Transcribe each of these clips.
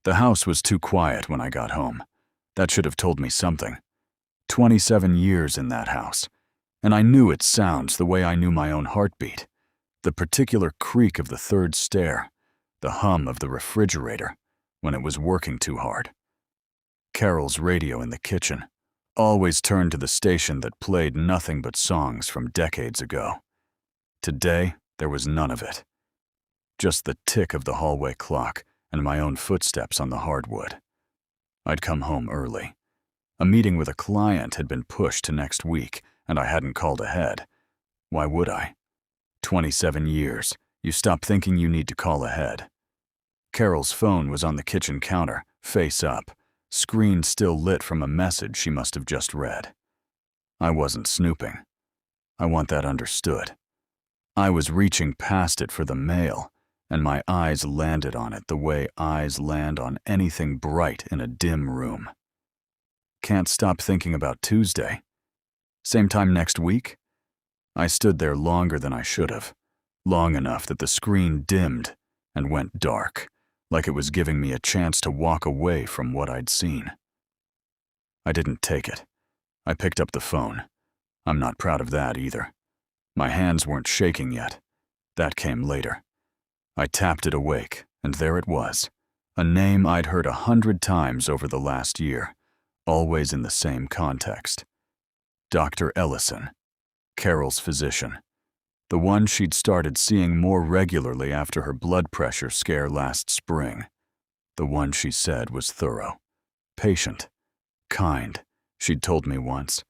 The house was too quiet when I got home. That should have told me something. 27 years in that house, and I knew its sounds the way I knew my own heartbeat. The particular creak of the third stair, the hum of the refrigerator when it was working too hard. Carol's radio in the kitchen always turned to the station that played nothing but songs from decades ago. Today, there was none of it. Just the tick of the hallway clock and my own footsteps on the hardwood. I'd come home early. A meeting with a client had been pushed to next week, and I hadn't called ahead. Why would I? 27 years, you stop thinking you need to call ahead. Carol's phone was on the kitchen counter, face up, screen still lit from a message she must have just read. I wasn't snooping. I want that understood. I was reaching past it for the mail, and my eyes landed on it the way eyes land on anything bright in a dim room. Can't stop thinking about Tuesday. Same time next week? I stood there longer than I should have, long enough that the screen dimmed and went dark, like it was giving me a chance to walk away from what I'd seen. I didn't take it. I picked up the phone. I'm not proud of that either. My hands weren't shaking yet. That came later. I tapped it awake, and there it was, a name I'd heard 100 times over the last year, always in the same context. Dr. Ellison, Carol's physician, the one she'd started seeing more regularly after her blood pressure scare last spring, the one she said was thorough, patient, kind, she'd told me once,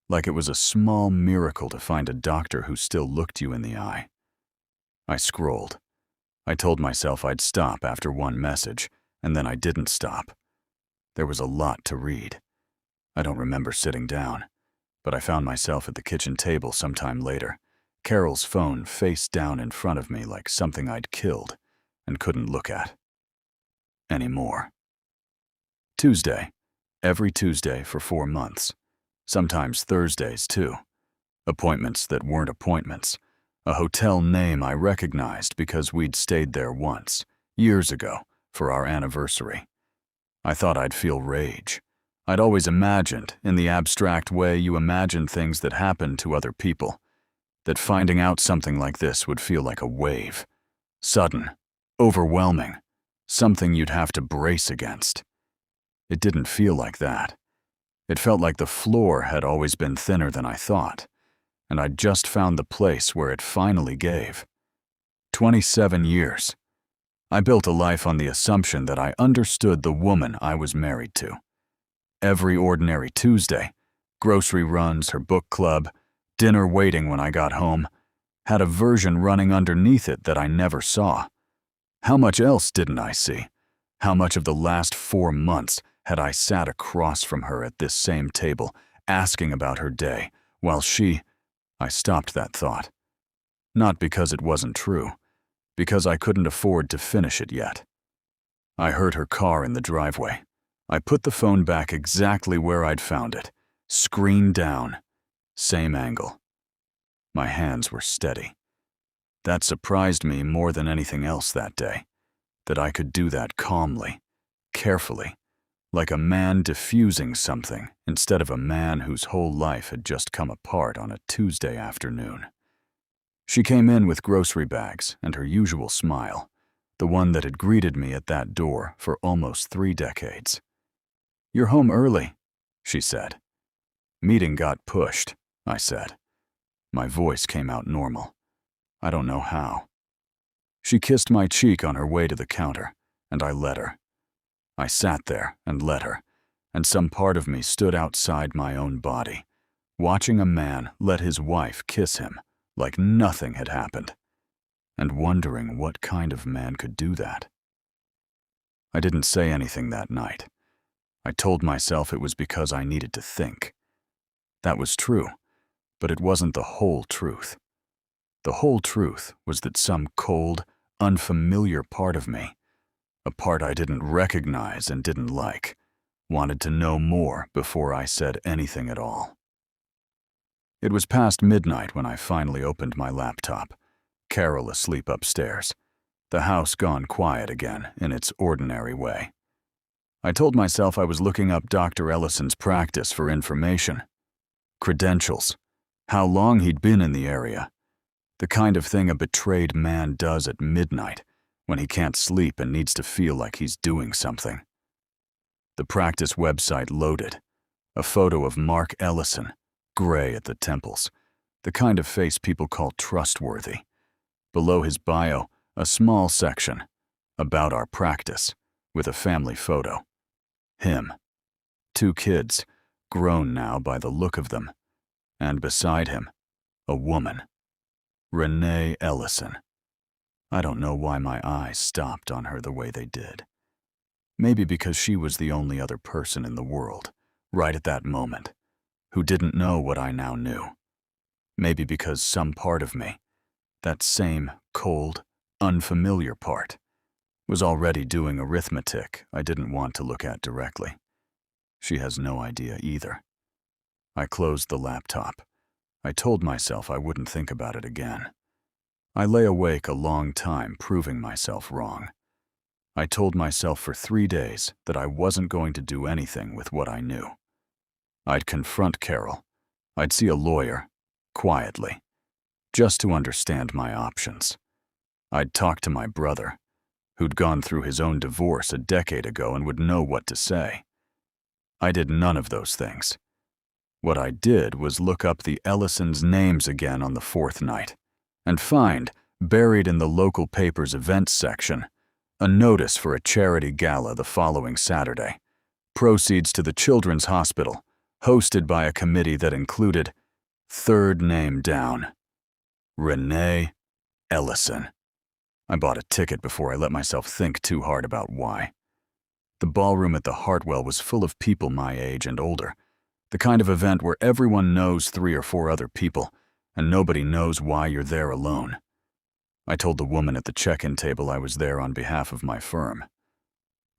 like it was a small miracle to find a doctor who still looked you in the eye. I scrolled. I told myself I'd stop after one message, and then I didn't stop. There was a lot to read. I don't remember sitting down, but I found myself at the kitchen table sometime later, Carol's phone face down in front of me like something I'd killed and couldn't look at anymore. Tuesday. Every Tuesday for 4 months. Sometimes Thursdays, too. Appointments that weren't appointments. A hotel name I recognized because we'd stayed there once, years ago, for our anniversary. I thought I'd feel rage. I'd always imagined, in the abstract way you imagine things that happen to other people, that finding out something like this would feel like a wave. Sudden, overwhelming, something you'd have to brace against. It didn't feel like that. It felt like the floor had always been thinner than I thought, and I'd just found the place where it finally gave. 27 years. I built a life on the assumption that I understood the woman I was married to. Every ordinary Tuesday, grocery runs, her book club, dinner waiting when I got home, had a version running underneath it that I never saw. How much else didn't I see? How much of the last 4 months had I sat across from her at this same table, asking about her day, while I stopped that thought. Not because it wasn't true, because I couldn't afford to finish it yet. I heard her car in the driveway. I put the phone back exactly where I'd found it, screen down, same angle. My hands were steady. That surprised me more than anything else that day, that I could do that calmly, carefully, like a man diffusing something instead of a man whose whole life had just come apart on a Tuesday afternoon. She came in with grocery bags and her usual smile, the one that had greeted me at that door for almost 3 decades. "You're home early," she said. "Meeting got pushed," I said. My voice came out normal. I don't know how. She kissed my cheek on her way to the counter, and I let her. I sat there and let her, and some part of me stood outside my own body, watching a man let his wife kiss him like nothing had happened, and wondering what kind of man could do that. I didn't say anything that night. I told myself it was because I needed to think. That was true, but it wasn't the whole truth. The whole truth was that some cold, unfamiliar part of me, a part I didn't recognize and didn't like, wanted to know more before I said anything at all. It was past midnight when I finally opened my laptop, Carol asleep upstairs, the house gone quiet again in its ordinary way. I told myself I was looking up Dr. Ellison's practice for information. Credentials. How long he'd been in the area. The kind of thing a betrayed man does at midnight when he can't sleep and needs to feel like he's doing something. The practice website loaded. A photo of Mark Ellison, gray at the temples, the kind of face people call trustworthy. Below his bio, a small section, about our practice, with a family photo. Him. 2 kids, grown now by the look of them. And beside him, a woman. Renee Ellison. I don't know why my eyes stopped on her the way they did. Maybe because she was the only other person in the world, right at that moment, who didn't know what I now knew. Maybe because some part of me, that same cold, unfamiliar part, was already doing arithmetic I didn't want to look at directly. She has no idea either. I closed the laptop. I told myself I wouldn't think about it again. I lay awake a long time proving myself wrong. I told myself for 3 days that I wasn't going to do anything with what I knew. I'd confront Carol. I'd see a lawyer, quietly, just to understand my options. I'd talk to my brother, who'd gone through his own divorce a decade ago and would know what to say. I did none of those things. What I did was look up the Ellisons' names again on the 4th night and find, buried in the local paper's events section, a notice for a charity gala the following Saturday. Proceeds to the Children's Hospital, hosted by a committee that included, 3rd name down, Renee Ellison. I bought a ticket before I let myself think too hard about why. The ballroom at the Hartwell was full of people my age and older, the kind of event where everyone knows 3 or 4 other people, and nobody knows why you're there alone. I told the woman at the check-in table I was there on behalf of my firm.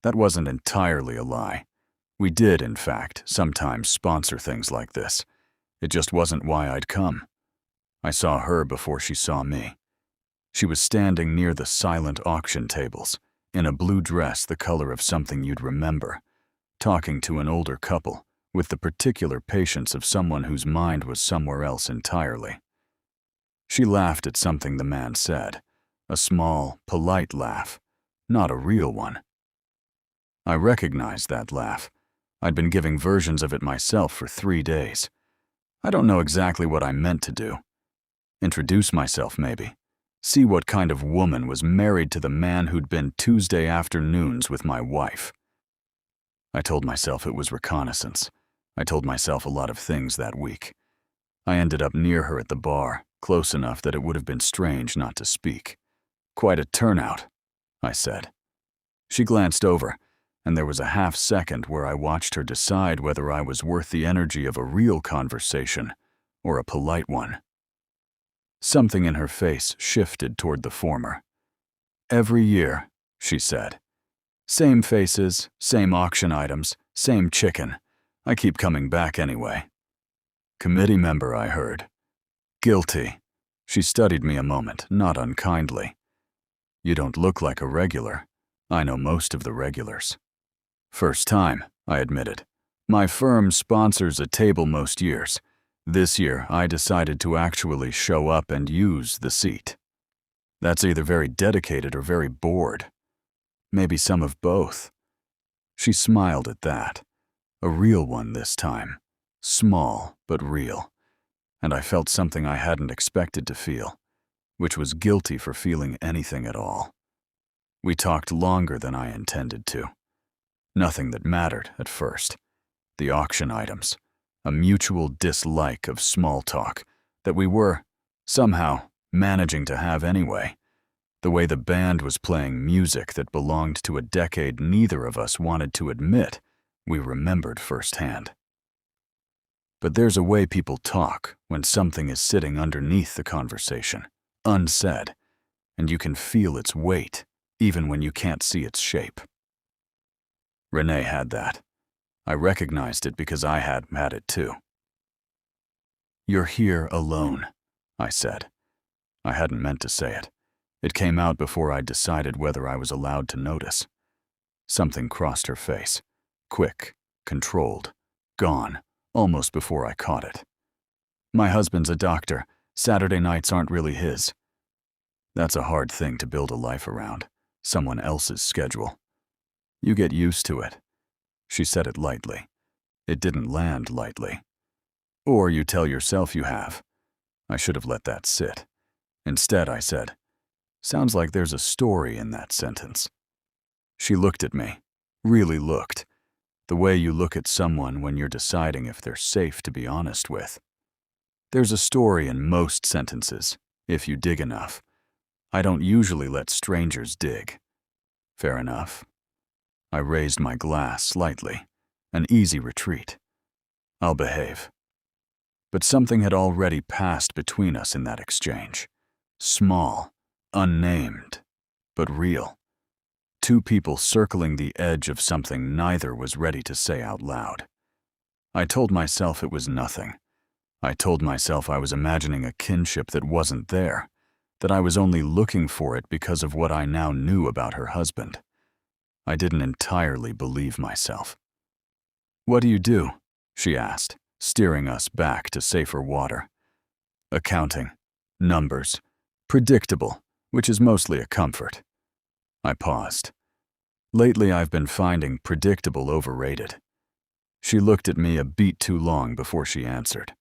That wasn't entirely a lie. We did, in fact, sometimes sponsor things like this. It just wasn't why I'd come. I saw her before she saw me. She was standing near the silent auction tables, in a blue dress the color of something you'd remember, talking to an older couple, with the particular patience of someone whose mind was somewhere else entirely. She laughed at something the man said, a small, polite laugh, not a real one. I recognized that laugh. I'd been giving versions of it myself for 3 days. I don't know exactly what I meant to do. Introduce myself, maybe. See what kind of woman was married to the man who'd been Tuesday afternoons with my wife. I told myself it was reconnaissance. I told myself a lot of things that week. I ended up near her at the bar, close enough that it would have been strange not to speak. Quite a turnout, I said. She glanced over, and there was a half-second where I watched her decide whether I was worth the energy of a real conversation or a polite one. Something in her face shifted toward the former. Every year, she said. Same faces, same auction items, same chicken. I keep coming back anyway. Committee member, I heard. Guilty. She studied me a moment, not unkindly. You don't look like a regular. I know most of the regulars. First time, I admitted. My firm sponsors a table most years. This year, I decided to actually show up and use the seat. That's either very dedicated or very bored. Maybe some of both. She smiled at that. A real one this time. Small, but real. And I felt something I hadn't expected to feel, which was guilty for feeling anything at all. We talked longer than I intended to. Nothing that mattered at first. The auction items. A mutual dislike of small talk that we were, somehow, managing to have anyway. The way the band was playing music that belonged to a decade neither of us wanted to admit, we remembered firsthand. But there's a way people talk when something is sitting underneath the conversation, unsaid, and you can feel its weight, even when you can't see its shape. Renee had that. I recognized it because I had it too. You're here alone, I said. I hadn't meant to say it. It came out before I'd decided whether I was allowed to notice. Something crossed her face, Quick, controlled, gone, almost before I caught it. My husband's a doctor. Saturday nights aren't really his. That's a hard thing to build a life around, someone else's schedule. You get used to it. She said it lightly. It didn't land lightly. Or you tell yourself you have. I should have let that sit. Instead, I said, "Sounds like there's a story in that sentence." She looked at me, really looked, the way you look at someone when you're deciding if they're safe to be honest with. There's a story in most sentences, if you dig enough. I don't usually let strangers dig. Fair enough. I raised my glass slightly, an easy retreat. I'll behave. But something had already passed between us in that exchange. Small, unnamed, but real. Two people circling the edge of something neither was ready to say out loud. I told myself it was nothing. I told myself I was imagining a kinship that wasn't there, that I was only looking for it because of what I now knew about her husband. I didn't entirely believe myself. "What do you do?" she asked, steering us back to safer water. "Accounting. Numbers. Predictable, which is mostly a comfort." I paused. Lately, I've been finding predictable overrated. She looked at me a beat too long before she answered.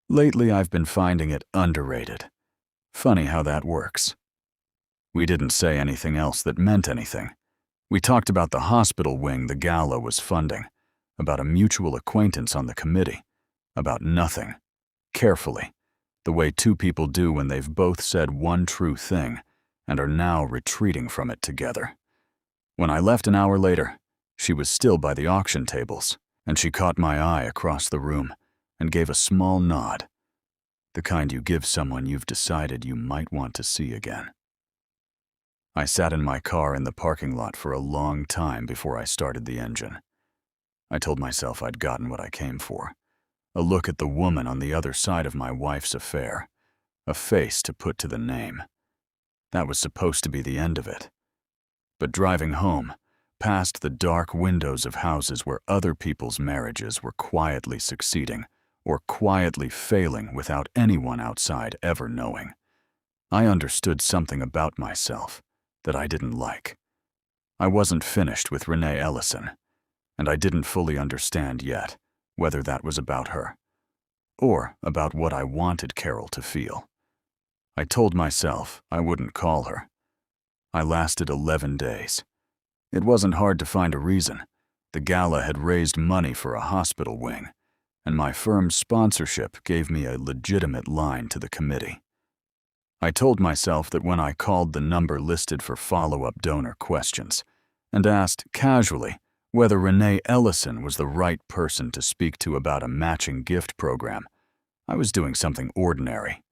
Lately, I've been finding it underrated. Funny how that works. We didn't say anything else that meant anything. We talked about the hospital wing the gala was funding, about a mutual acquaintance on the committee, about nothing, carefully, the way two people do when they've both said one true thing and are now retreating from it together. When I left an hour later, she was still by the auction tables, and she caught my eye across the room and gave a small nod, the kind you give someone you've decided you might want to see again. I sat in my car in the parking lot for a long time before I started the engine. I told myself I'd gotten what I came for, a look at the woman on the other side of my wife's affair, a face to put to the name. That was supposed to be the end of it. But driving home, past the dark windows of houses where other people's marriages were quietly succeeding or quietly failing without anyone outside ever knowing, I understood something about myself that I didn't like. I wasn't finished with Renee Ellison, and I didn't fully understand yet whether that was about her or about what I wanted Carol to feel. I told myself I wouldn't call her. I lasted 11 days. It wasn't hard to find a reason. The gala had raised money for a hospital wing, and my firm's sponsorship gave me a legitimate line to the committee. I told myself that when I called the number listed for follow-up donor questions and asked casually whether Renee Ellison was the right person to speak to about a matching gift program, I was doing something ordinary,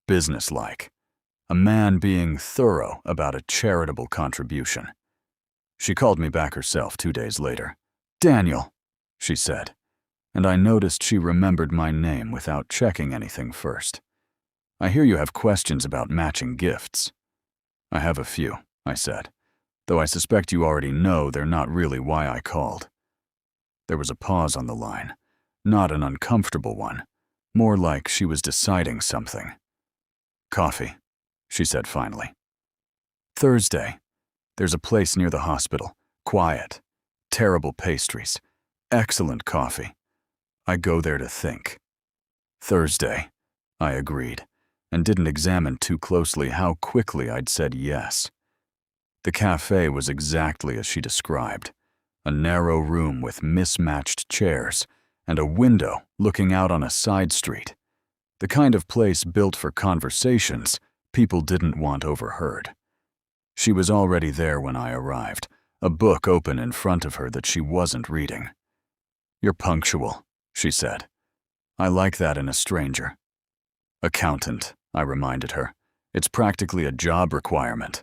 businesslike, a man being thorough about a charitable contribution. She called me back herself 2 days later. "Daniel," she said, and I noticed she remembered my name without checking anything first. "I hear you have questions about matching gifts." "I have a few," I said, "though I suspect you already know they're not really why I called." There was a pause on the line, not an uncomfortable one, more like she was deciding something. "Coffee," she said finally. "Thursday. There's a place near the hospital. Quiet. Terrible pastries. Excellent coffee. I go there to think." "Thursday," I agreed, and didn't examine too closely how quickly I'd said yes. The cafe was exactly as she described, a narrow room with mismatched chairs and a window looking out on a side street, the kind of place built for conversations people didn't want overheard. She was already there when I arrived, a book open in front of her that she wasn't reading. "You're punctual," she said. "I like that in a stranger." "Accountant," I reminded her. "It's practically a job requirement."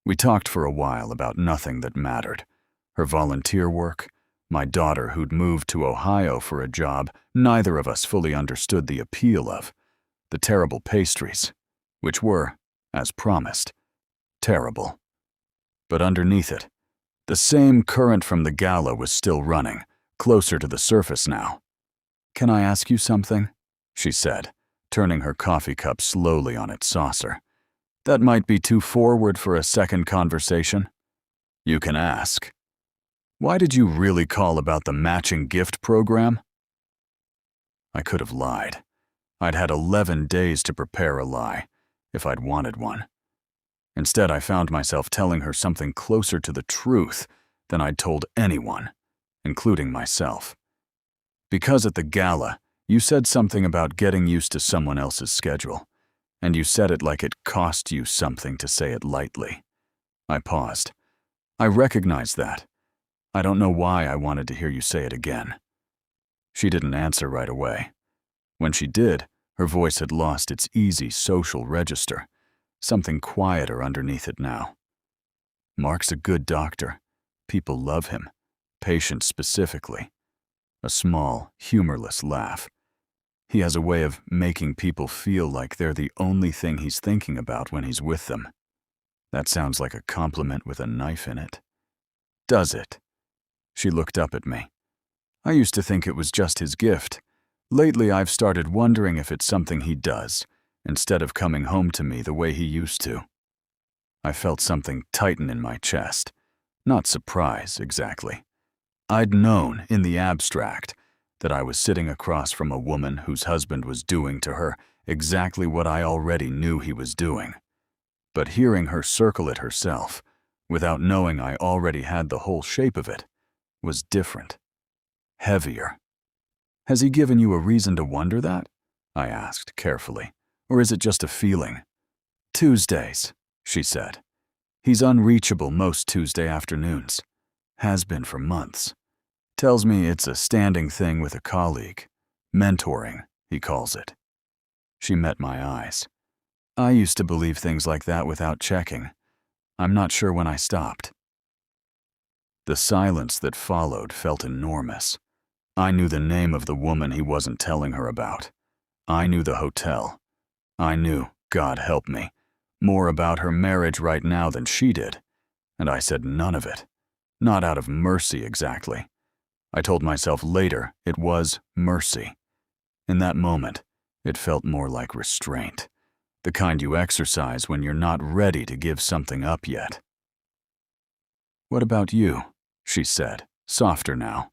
We talked for a while about nothing that mattered. Her volunteer work, my daughter who'd moved to Ohio for a job neither of us fully understood the appeal of, the terrible pastries, which were, as promised, terrible. But underneath it, The same current from the gala was still running, closer to the surface now. "Can I ask you something?" she said, turning her coffee cup slowly on its saucer. "That might be too forward for a second conversation." "You can ask." "Why did you really call about the matching gift program?" I could have lied. I'd had 11 days to prepare a lie, if I'd wanted one. Instead, I found myself telling her something closer to the truth than I'd told anyone, including myself. "Because at the gala, you said something about getting used to someone else's schedule, and you said it like it cost you something to say it lightly." I paused. "I recognize that. I don't know why I wanted to hear you say it again." She didn't answer right away. When she did, her voice had lost its easy social register, something quieter underneath it now. "Mark's a good doctor. People love him, patients specifically." A small, humorless laugh. "He has a way of making people feel like they're the only thing he's thinking about when he's with them." That sounds like a compliment with a knife in it. "Does it?" She looked up at me. "I used to think it was just his gift. Lately, I've started wondering if it's something he does, instead of coming home to me the way he used to." I felt something tighten in my chest. Not surprise, exactly. I'd known, in the abstract, that I was sitting across from a woman whose husband was doing to her exactly what I already knew he was doing. But hearing her circle it herself, without knowing I already had the whole shape of it, was different. Heavier. "Has he given you a reason to wonder that?" I asked carefully. "Or is it just a feeling?" "Tuesdays," she said. "He's unreachable most Tuesday afternoons. Has been for months. Tells me it's a standing thing with a colleague. Mentoring, he calls it." She met my eyes. "I used to believe things like that without checking. I'm not sure when I stopped." The silence that followed felt enormous. I knew the name of the woman he wasn't telling her about. I knew the hotel. I knew, God help me, more about her marriage right now than she did. And I said none of it. Not out of mercy exactly. I told myself later it was mercy. In that moment, it felt more like restraint. The kind you exercise when you're not ready to give something up yet. "What about you?" she said, softer now.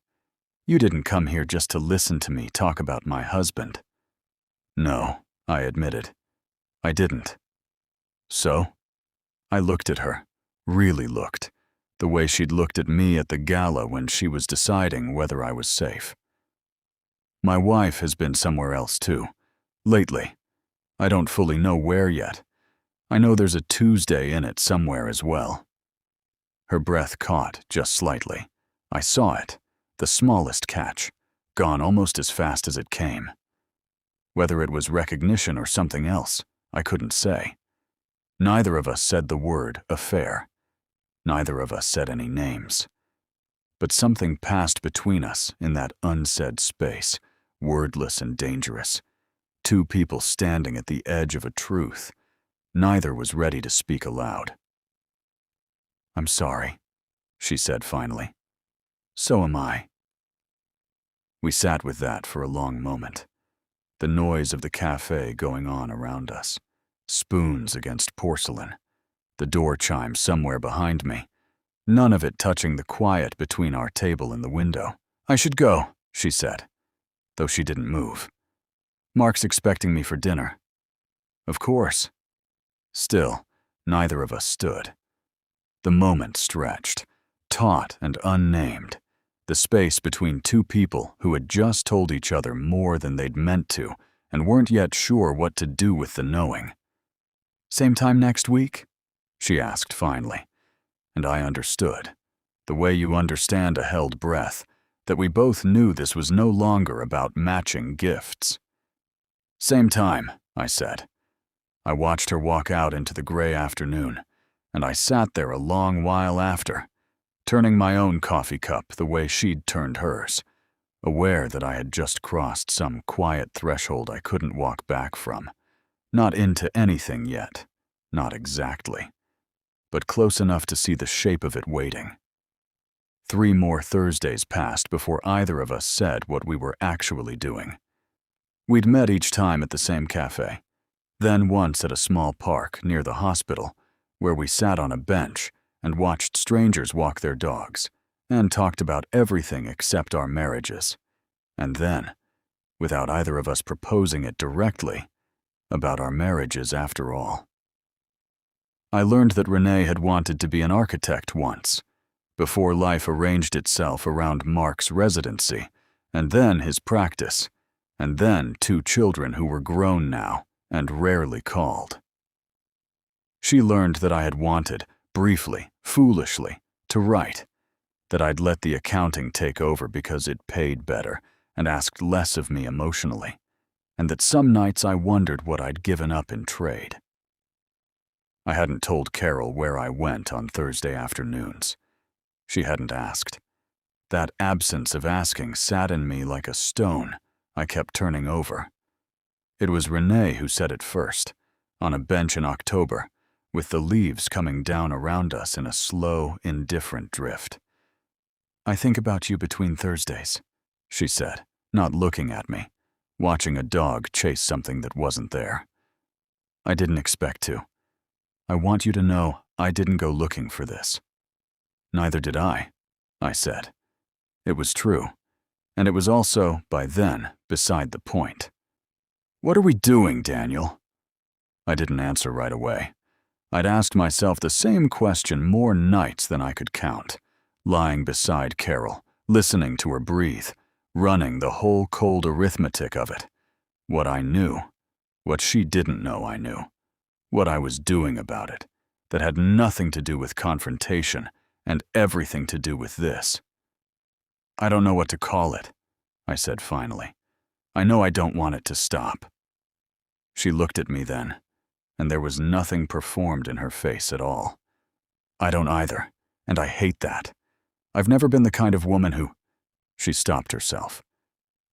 "You didn't come here just to listen to me talk about my husband." "No," I admitted. "I didn't." "So?" I looked at her, really looked, the way she'd looked at me at the gala when she was deciding whether I was safe. "My wife has been somewhere else too, lately. I don't fully know where yet. I know there's a Tuesday in it somewhere as well." Her breath caught just slightly. I saw it, the smallest catch, gone almost as fast as it came. Whether it was recognition or something else, I couldn't say. Neither of us said the word affair. Neither of us said any names. But something passed between us in that unsaid space, wordless and dangerous. Two people standing at the edge of a truth. Neither was ready to speak aloud. "I'm sorry," she said finally. "So am I." We sat with that for a long moment. The noise of the cafe going on around us. Spoons against porcelain. The door chime somewhere behind me. None of it touching the quiet between our table and the window. "I should go," she said, though she didn't move. "Mark's expecting me for dinner." "Of course." Still, neither of us stood. The moment stretched, taut and unnamed. The space between two people who had just told each other more than they'd meant to and weren't yet sure what to do with the knowing. "Same time next week?" she asked finally. And I understood, the way you understand a held breath, that we both knew this was no longer about matching gifts. "Same time," I said. I watched her walk out into the gray afternoon, and I sat there a long while after, turning my own coffee cup the way she'd turned hers, aware that I had just crossed some quiet threshold I couldn't walk back from. Not into anything yet, not exactly, but close enough to see the shape of it waiting. 3 more Thursdays passed before either of us said what we were actually doing. We'd met each time at the same cafe, then once at a small park near the hospital, where we sat on a bench and watched strangers walk their dogs, and talked about everything except our marriages. And then, without either of us proposing it directly, about our marriages after all. I learned that Renee had wanted to be an architect once, before life arranged itself around Mark's residency, and then his practice, and then 2 children who were grown now and rarely called. She learned that I had wanted, briefly, foolishly, to write, that I'd let the accounting take over because it paid better and asked less of me emotionally, and that some nights I wondered what I'd given up in trade. I hadn't told Carol where I went on Thursday afternoons. She hadn't asked. That absence of asking sat in me like a stone I kept turning over. It was Renee who said it first, on a bench in October, with the leaves coming down around us in a slow, indifferent drift. "I think about you between Thursdays," she said, not looking at me, watching a dog chase something that wasn't there. "I didn't expect to. I want you to know I didn't go looking for this." "Neither did I said. It was true, and it was also, by then, beside the point. "What are we doing, Daniel?" I didn't answer right away. I'd asked myself the same question more nights than I could count, lying beside Carol, listening to her breathe, running the whole cold arithmetic of it. What I knew, what she didn't know I knew, what I was doing about it, that had nothing to do with confrontation and everything to do with this. "I don't know what to call it," I said finally. "I know I don't want it to stop." She looked at me then, and there was nothing performed in her face at all. "I don't either, and I hate that. I've never been the kind of woman who—" She stopped herself.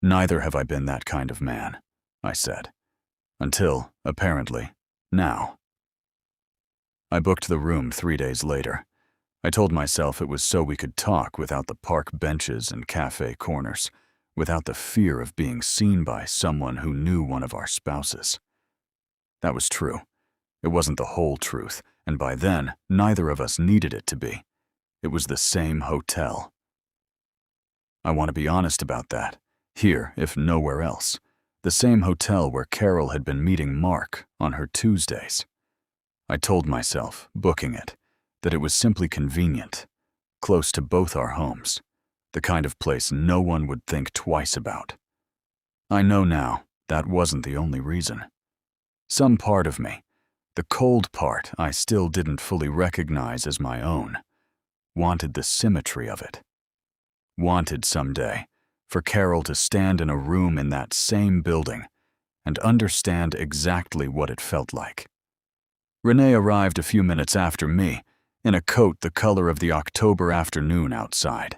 "Neither have I been that kind of man," I said. "Until, apparently, now." I booked the room 3 days later. I told myself it was so we could talk without the park benches and cafe corners, without the fear of being seen by someone who knew one of our spouses. That was true. It wasn't the whole truth, and by then, neither of us needed it to be. It was the same hotel. I want to be honest about that, here, if nowhere else. The same hotel where Carol had been meeting Mark on her Tuesdays. I told myself, booking it, that it was simply convenient, close to both our homes, the kind of place no one would think twice about. I know now that wasn't the only reason. Some part of me, the cold part I still didn't fully recognize as my own, wanted the symmetry of it. Wanted someday for Carol to stand in a room in that same building and understand exactly what it felt like. Renee arrived a few minutes after me, in a coat the color of the October afternoon outside,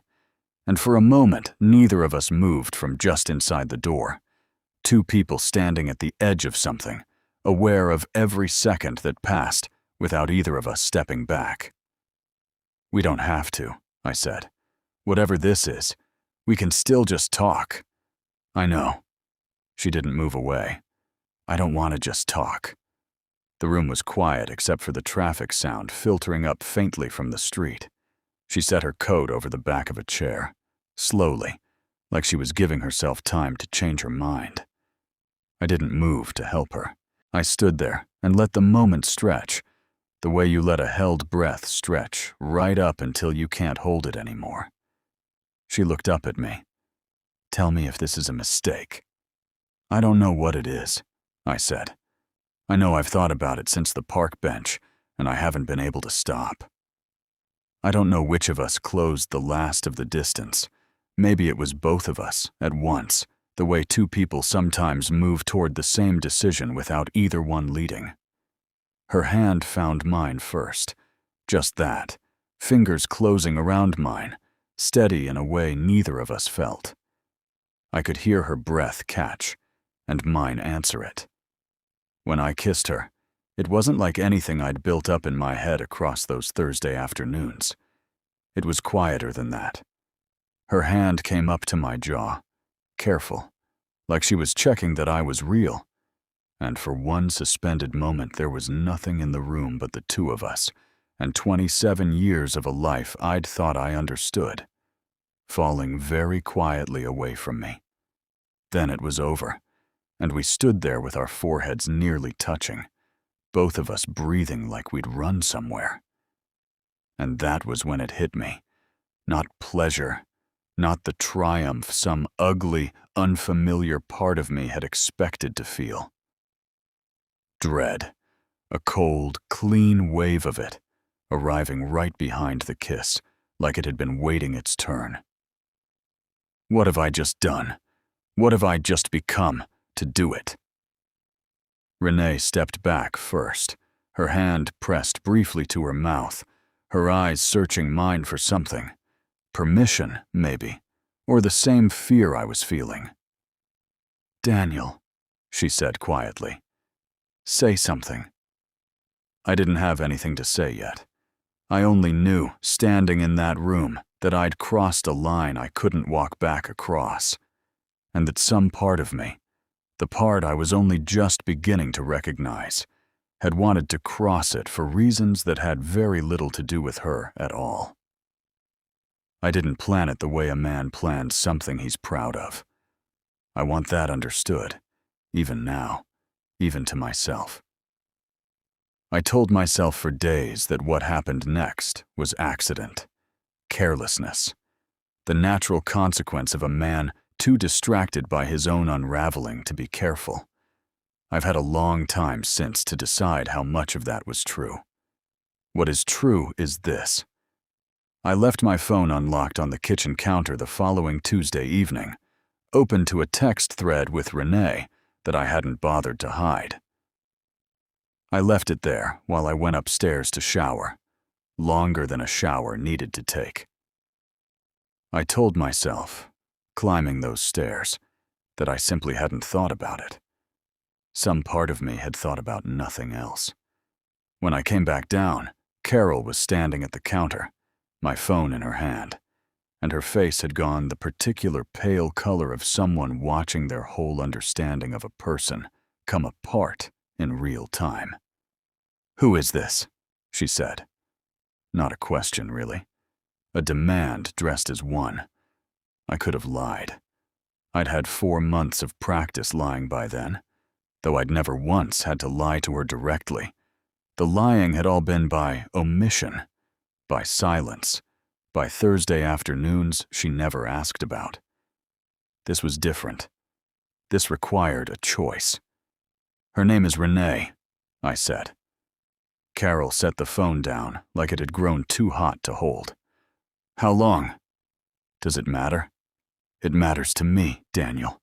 and for a moment neither of us moved from just inside the door. 2 people standing at the edge of something, aware of every second that passed without either of us stepping back. "We don't have to," I said. "Whatever this is, we can still just talk." "I know." She didn't move away. "I don't want to just talk." The room was quiet except for the traffic sound filtering up faintly from the street. She set her coat over the back of a chair, slowly, like she was giving herself time to change her mind. I didn't move to help her. I stood there and let the moment stretch, the way you let a held breath stretch right up until you can't hold it anymore. She looked up at me. "Tell me if this is a mistake." "I don't know what it is," I said. "I know I've thought about it since the park bench, and I haven't been able to stop. I don't know which of us closed the last of the distance. Maybe it was both of us, at once, the way 2 people sometimes move toward the same decision without either one leading." Her hand found mine first. Just that, fingers closing around mine, steady in a way neither of us felt. I could hear her breath catch, and mine answer it. When I kissed her, it wasn't like anything I'd built up in my head across those Thursday afternoons. It was quieter than that. Her hand came up to my jaw, careful, like she was checking that I was real. And for one suspended moment, there was nothing in the room but the two of us, and 27 years of a life I'd thought I understood, falling very quietly away from me. Then it was over, and we stood there with our foreheads nearly touching, both of us breathing like we'd run somewhere. And that was when it hit me. Not pleasure, not the triumph some ugly, unfamiliar part of me had expected to feel. Dread, a cold, clean wave of it, arriving right behind the kiss, like it had been waiting its turn. What have I just done? What have I just become to do it? Renee stepped back first, her hand pressed briefly to her mouth, her eyes searching mine for something. Permission, maybe, or the same fear I was feeling. "Daniel," she said quietly, "say something." I didn't have anything to say yet. I only knew, standing in that room, that I'd crossed a line I couldn't walk back across, and that some part of me, the part I was only just beginning to recognize, had wanted to cross it for reasons that had very little to do with her at all. I didn't plan it the way a man plans something he's proud of. I want that understood, even now, even to myself. I told myself for days that what happened next was accident, carelessness, the natural consequence of a man too distracted by his own unraveling to be careful. I've had a long time since to decide how much of that was true. What is true is this. I left my phone unlocked on the kitchen counter the following Tuesday evening, open to a text thread with Renee that I hadn't bothered to hide. I left it there while I went upstairs to shower, longer than a shower needed to take. I told myself, climbing those stairs, that I simply hadn't thought about it. Some part of me had thought about nothing else. When I came back down, Carol was standing at the counter, my phone in her hand, and her face had gone the particular pale color of someone watching their whole understanding of a person come apart in real time. "Who is this?" she said. Not a question, really. A demand dressed as one. I could have lied. I'd had 4 months of practice lying by then, though I'd never once had to lie to her directly. The lying had all been by omission, by silence, by Thursday afternoons she never asked about. This was different. This required a choice. "Her name is Renee," I said. Carol set the phone down like it had grown too hot to hold. "How long?" "Does it matter?" "It matters to me, Daniel."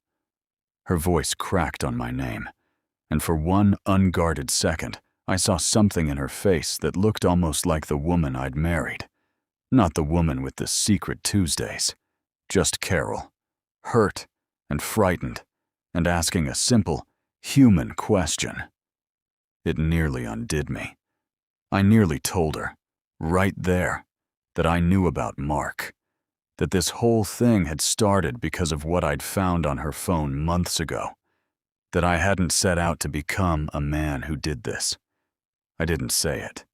Her voice cracked on my name, and for one unguarded second, I saw something in her face that looked almost like the woman I'd married. Not the woman with the secret Tuesdays, just Carol, hurt and frightened, and asking a simple, human question. It nearly undid me. I nearly told her, right there, that I knew about Mark, that this whole thing had started because of what I'd found on her phone months ago, that I hadn't set out to become a man who did this. I didn't say it.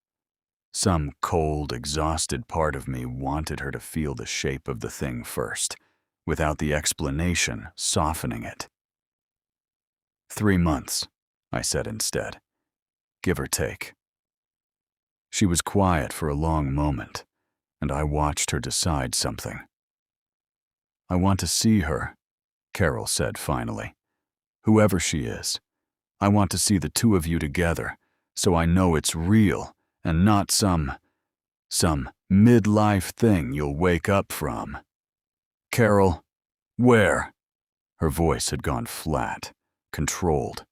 Some cold, exhausted part of me wanted her to feel the shape of the thing first, without the explanation softening it. 3 months, I said instead. Give or take. She was quiet for a long moment, and I watched her decide something. "I want to see her," Carol said finally. "Whoever she is. I want to see the two of you together, so I know it's real and not some midlife thing you'll wake up from." "Carol, where?" Her voice had gone flat, controlled.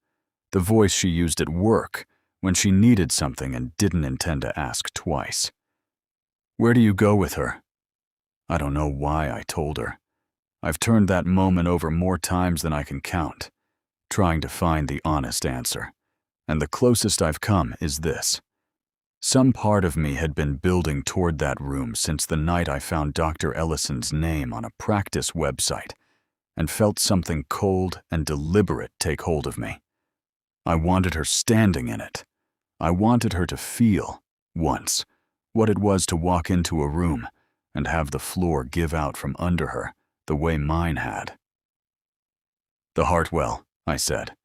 The voice she used at work when she needed something and didn't intend to ask twice. "Where do you go with her?" I don't know why I told her. I've turned that moment over more times than I can count, trying to find the honest answer, and the closest I've come is this. Some part of me had been building toward that room since the night I found Dr. Ellison's name on a practice website and felt something cold and deliberate take hold of me. I wanted her standing in it. I wanted her to feel, once, what it was to walk into a room and have the floor give out from under her the way mine had. "The Hartwell," I said.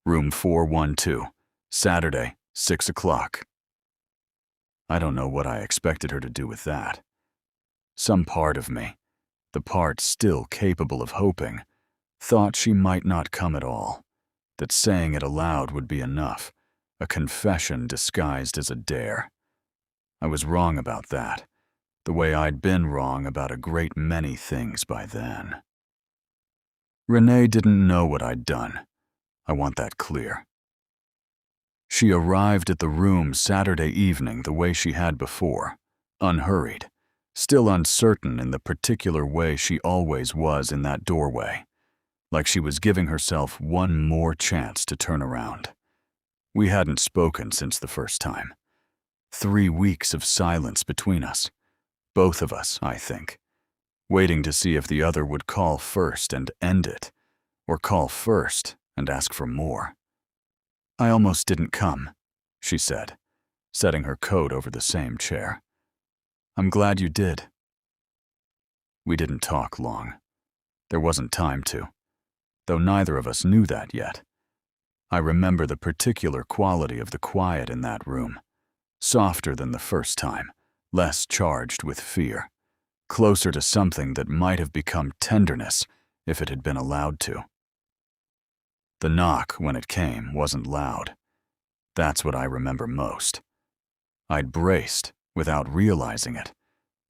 "Room 412, Saturday, 6 o'clock. I don't know what I expected her to do with that. Some part of me, the part still capable of hoping, thought she might not come at all, that saying it aloud would be enough, a confession disguised as a dare. I was wrong about that, the way I'd been wrong about a great many things by then. Renee didn't know what I'd done. I want that clear. She arrived at the room Saturday evening the way she had before, unhurried, still uncertain in the particular way she always was in that doorway, like she was giving herself one more chance to turn around. We hadn't spoken since the first time. 3 weeks of silence between us, both of us, I think, waiting to see if the other would call first and end it, or call first and ask for more. "I almost didn't come," she said, setting her coat over the same chair. "I'm glad you did." We didn't talk long. There wasn't time to, though neither of us knew that yet. I remember the particular quality of the quiet in that room, softer than the first time, less charged with fear, closer to something that might have become tenderness if it had been allowed to. The knock, when it came, wasn't loud. That's what I remember most. I'd braced, without realizing it,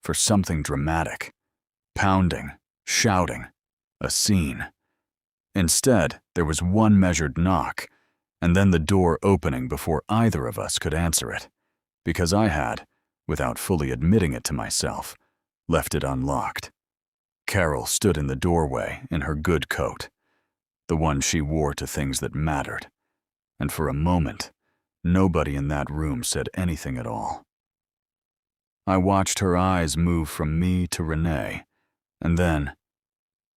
for something dramatic, pounding, shouting, a scene. Instead, there was one measured knock, and then the door opening before either of us could answer it, because I had, without fully admitting it to myself, left it unlocked. Carol stood in the doorway in her good coat, the one she wore to things that mattered, and for a moment, nobody in that room said anything at all. I watched her eyes move from me to Renee, and then,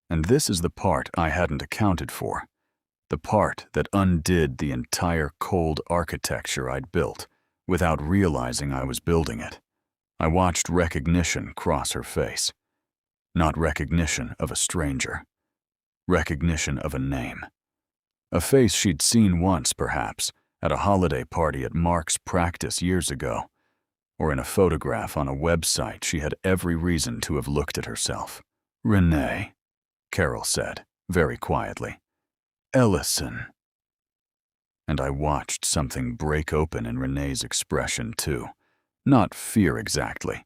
and this is the part I hadn't accounted for, the part that undid the entire cold architecture I'd built without realizing I was building it. I watched recognition cross her face. Not recognition of a stranger. Recognition of a name. A face she'd seen once, perhaps, at a holiday party at Mark's practice years ago, or in a photograph on a website she had every reason to have looked at herself. "Renee," Carol said, very quietly. "Ellison." And I watched something break open in Renee's expression, too. Not fear exactly,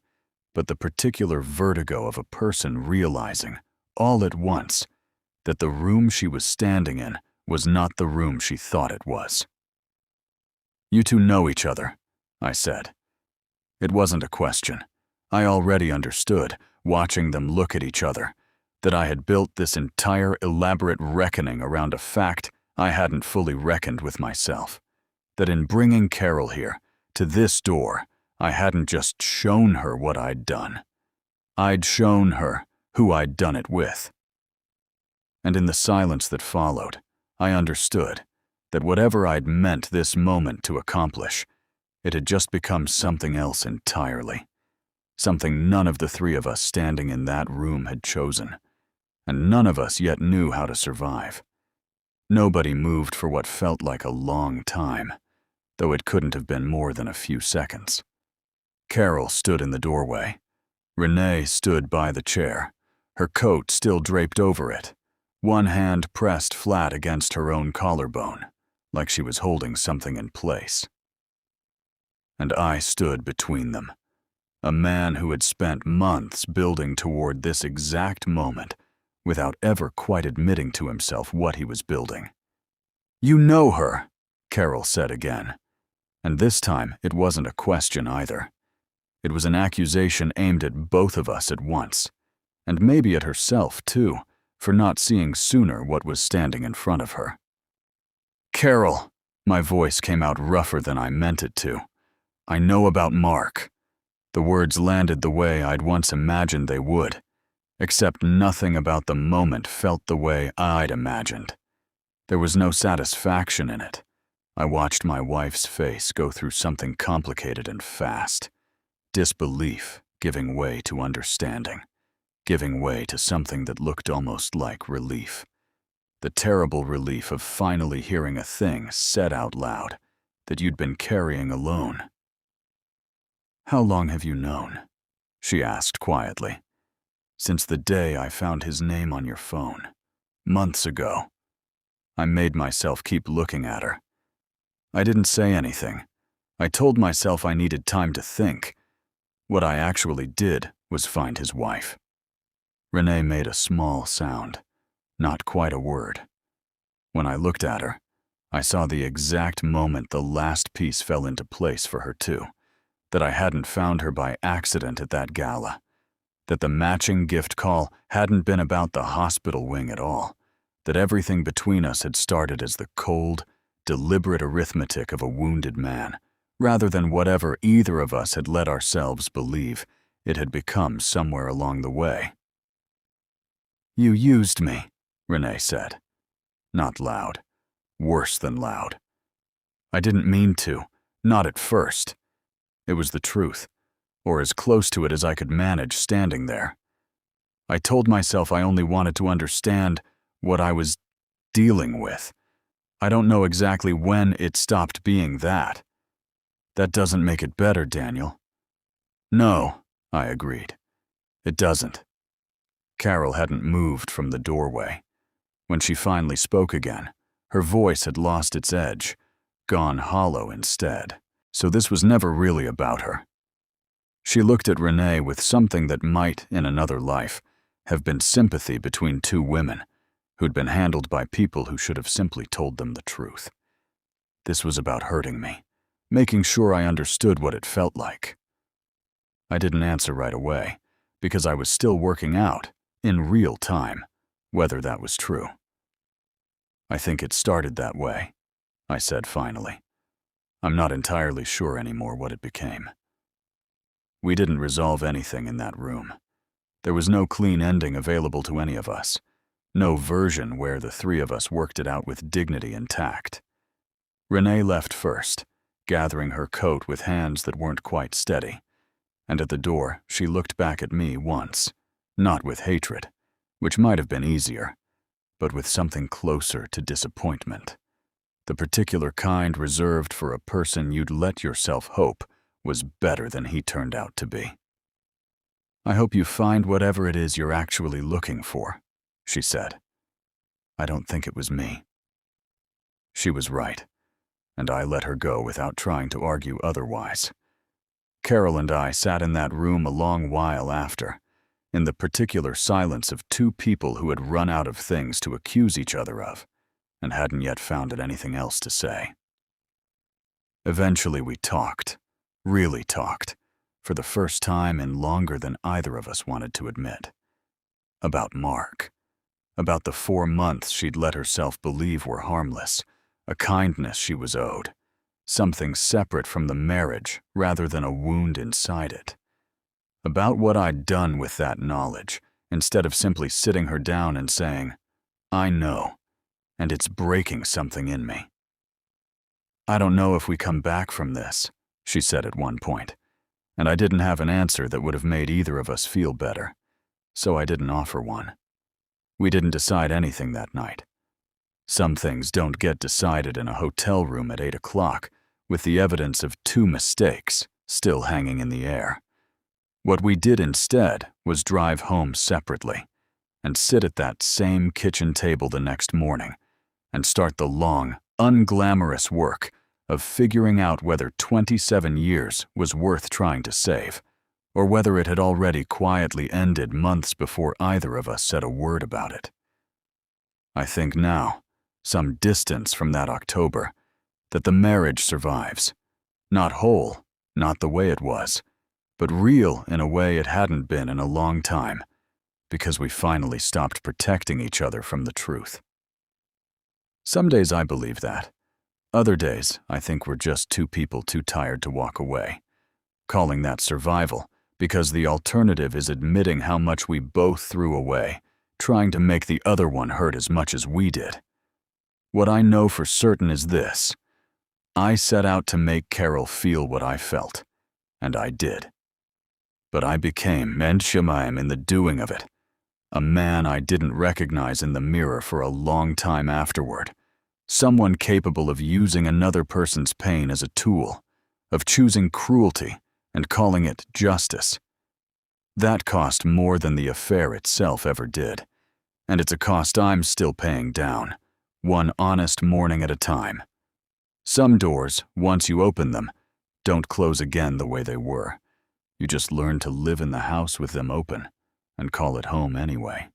but the particular vertigo of a person realizing, all at once, that the room she was standing in was not the room she thought it was. "You two know each other," I said. It wasn't a question. I already understood, watching them look at each other, that I had built this entire elaborate reckoning around a fact I hadn't fully reckoned with myself. That in bringing Carol here, to this door, I hadn't just shown her what I'd done. I'd shown her who I'd done it with. And in the silence that followed, I understood that whatever I'd meant this moment to accomplish, it had just become something else entirely. Something none of the three of us standing in that room had chosen, and none of us yet knew how to survive. Nobody moved for what felt like a long time, though it couldn't have been more than a few seconds. Carol stood in the doorway. Renee stood by the chair, her coat still draped over it, one hand pressed flat against her own collarbone, like she was holding something in place. And I stood between them, a man who had spent months building toward this exact moment without ever quite admitting to himself what he was building. "You know her," Carol said again, and this time it wasn't a question either. It was an accusation aimed at both of us at once, and maybe at herself too, for not seeing sooner what was standing in front of her. "Carol," my voice came out rougher than I meant it to. I know about Mark." The words landed the way I'd once imagined they would, except nothing about the moment felt the way I'd imagined. There was no satisfaction in it. I watched my wife's face go through something complicated and fast. Disbelief giving way to understanding, giving way to something that looked almost like relief. The terrible relief of finally hearing a thing said out loud that you'd been carrying alone. "How long have you known?" she asked quietly. "Since the day I found his name on your phone. Months ago." I made myself keep looking at her. I didn't say anything. I told myself I needed time to think. What I actually did was find his wife. Renee made a small sound, not quite a word. When I looked at her, I saw the exact moment the last piece fell into place for her too, that I hadn't found her by accident at that gala, that the matching gift call hadn't been about the hospital wing at all, that everything between us had started as the cold, deliberate arithmetic of a wounded man, rather than whatever either of us had let ourselves believe it had become somewhere along the way. "You used me," Renee said. Not loud. Worse than loud. I didn't mean to, not at first. It was the truth, or as close to it as I could manage standing there. I told myself I only wanted to understand what I was dealing with. I don't know exactly when it stopped being that. That doesn't make it better, Daniel. No, I agreed. It doesn't. Carol hadn't moved from the doorway. When she finally spoke again, her voice had lost its edge, gone hollow instead. So this was never really about her. She looked at Renee with something that might, in another life, have been sympathy between two women who'd been handled by people who should have simply told them the truth. This was about hurting me, making sure I understood what it felt like. I didn't answer right away, because I was still working out, in real time, whether that was true. "I think it started that way," I said finally. I'm not entirely sure anymore what it became. We didn't resolve anything in that room. There was no clean ending available to any of us, no version where the three of us worked it out with dignity and tact. Renee left first, gathering her coat with hands that weren't quite steady, and at the door she looked back at me once, not with hatred, which might have been easier, but with something closer to disappointment. The particular kind reserved for a person you'd let yourself hope was better than he turned out to be. "I hope you find whatever it is you're actually looking for," she said. I don't think it was me. She was right, and I let her go without trying to argue otherwise. Carol and I sat in that room a long while after, in the particular silence of two people who had run out of things to accuse each other of, and hadn't yet found anything else to say. Eventually we talked, really talked, for the first time in longer than either of us wanted to admit. About Mark. About the 4 months she'd let herself believe were harmless, a kindness she was owed, something separate from the marriage rather than a wound inside it. About what I'd done with that knowledge, instead of simply sitting her down and saying, "I know, and it's breaking something in me." "I don't know if we come back from this," she said at one point, and I didn't have an answer that would have made either of us feel better, so I didn't offer one. We didn't decide anything that night. Some things don't get decided in a hotel room at 8 o'clock with the evidence of 2 mistakes still hanging in the air. What we did instead was drive home separately and sit at that same kitchen table the next morning and start the long, unglamorous work of figuring out whether 27 years was worth trying to save, or whether it had already quietly ended months before either of us said a word about it. I think now, some distance from that October, that the marriage survives. Not whole, not the way it was, but real in a way it hadn't been in a long time, because we finally stopped protecting each other from the truth. Some days I believe that. Other days, I think we're just two people too tired to walk away. Calling that survival, because the alternative is admitting how much we both threw away, trying to make the other one hurt as much as we did. What I know for certain is this. I set out to make Carol feel what I felt, and I did. But I became Menshemaim in the doing of it, a man I didn't recognize in the mirror for a long time afterward, someone capable of using another person's pain as a tool, of choosing cruelty and calling it justice. That cost more than the affair itself ever did, and it's a cost I'm still paying down, one honest morning at a time. Some doors, once you open them, don't close again the way they were. You just learn to live in the house with them open and call it home anyway.